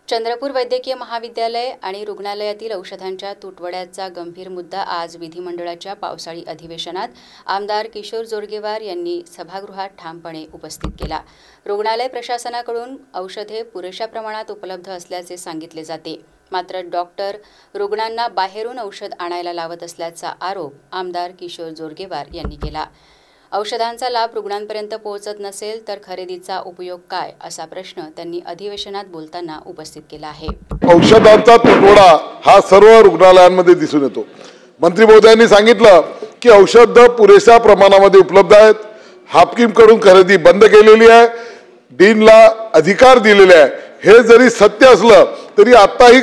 चंद्रपूर वैद्यकीय महाविद्यालय आणि रुग्णालयातील औषधांच्या तुटवड्याचा गंभीर मुद्दा आज विधिमंडळाच्या पावसाळी अधिवेशनात आमदार किशोर जोरगेवार यांनी सभागृहात ठामपणे उपस्थित केला। रुग्णालय प्रशासनाकडून औषधे पुरेशा प्रमाणात उपलब्ध असल्याचे सांगितले जाते, मात्र डॉक्टर रुग्णांना बाहेरून औषध आणायला लावत असल्याचा आरोप आमदार किशोर जोरगेवार यांनी केला। औषधांचा लाभ रुग्णांपर्यंत पोहोचत नसेल तर खरेदीचा उपयोग काय, असा प्रश्न त्यांनी अधिवेशनात बोलताना उपस्थित केला आहे। औषधांचा तुटवडा हा सर्व रुग्णालयांमध्ये दिसून येतो। मंत्री महोदयांनी सांगितलं की औषध पुरेशा प्रमाणामध्ये उपलब्ध आहेत, हाफकिमकडून खरेदी बंद केलेली आहे, डीनला अधिकार दिलेले आहे। हे जरी सत्य असलं तरी आताही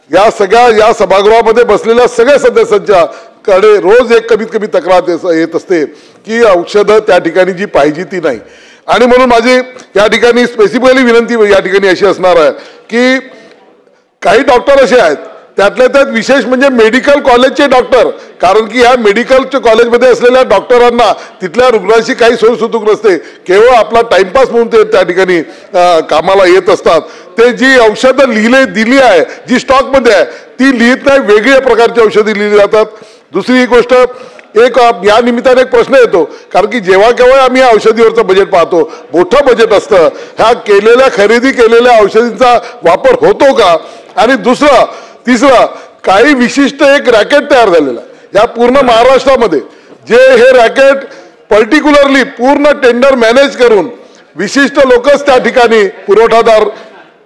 या सभागृहामध्ये बसलेल्या सगळ्या सदस्यांच्या कडे रोज एक कमीत कमी तक्रार येत असते की औषध त्या ठिकाणी जी पाहिजे ती नाही। आणि म्हणून माझी या ठिकाणी स्पेसिफिकली विनंती या ठिकाणी अशी असणार आहे की काही डॉक्टर असे आहेत, त्यातल्या त्यात विशेष म्हणजे मेडिकल कॉलेजचे डॉक्टर, कारण की ह्या मेडिकलच्या कॉलेजमध्ये असलेल्या डॉक्टरांना तिथल्या रुग्णांशी काही सोयीसुतूक नसते, केवळ आपला टाइमपास म्हणून ते त्या ठिकाणी कामाला येत असतात। ते जी औषधं दिली आहे, जी स्टॉकमध्ये आहे ती लिहित नाही, वेगळ्या प्रकारची औषधे लिहिली जातात। दुसरी गोष्ट, या निमित्ताने एक प्रश्न येतो, कारण की जेव्हा केव्हा आम्ही औषधीवरचं बजेट पाहतो, मोठं बजेट असतं, ह्या खरेदी केलेल्या औषधींचा वापर होतो का? आणि तिसरं, काही विशिष्ट एक रॅकेट तयार झालेला आहे या पूर्ण महाराष्ट्रामध्ये, जे हे रॅकेट पर्टिक्युलरली पूर्ण टेंडर मॅनेज करून विशिष्ट लोकच त्या ठिकाणी पुरवठादार।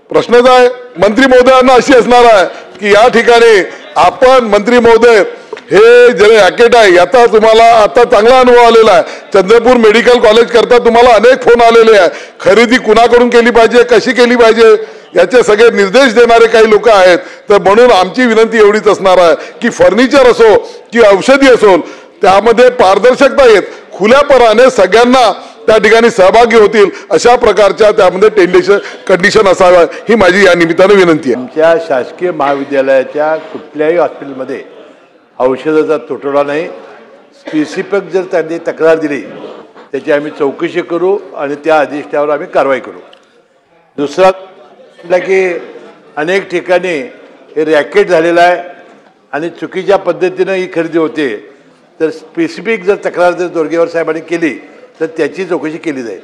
प्रश्नच आहे मंत्री महोदयांना अशी असणार आहे की या ठिकाणी आपण मंत्री महोदय हे जे रॅकेट आहे याचा तुम्हाला आता चांगला अनुभव आलेला आहे। चंद्रपूर मेडिकल कॉलेज करता तुम्हाला अनेक फोन आलेले आहे, खरेदी कुणाकडून केली पाहिजे, कशी केली पाहिजे, याचे सगळे निर्देश देणारे काही लोक आहेत। तर म्हणून आमची विनंती एवढीच असणार आहे की फर्निचर असो की औषधी असो, त्यामध्ये पारदर्शकता येत खुल्यापणाने सगळ्यांना त्या ठिकाणी सहभागी होतील अशा प्रकारच्या त्यामध्ये कंडिशन असाव्या, ही माझी या निमित्ताने विनंती आहे। आमच्या शासकीय महाविद्यालयाच्या कुठल्याही हॉस्पिटलमध्ये औषधाचा तुटवडा नाही। स्पेसिफिक जर त्यांनी तक्रार दिली त्याची आम्ही चौकशी करू आणि त्या आदेशावर आम्ही कारवाई करू। दुसरा की अनेक ठिकाणी हे रॅकेट झालेलं आहे आणि चुकीच्या पद्धतीनं ही खरेदी होते, तर स्पेसिफिक जर तक्रार जोरगेवार साहेबांनी केली तर त्याची चौकशी केली जाईल।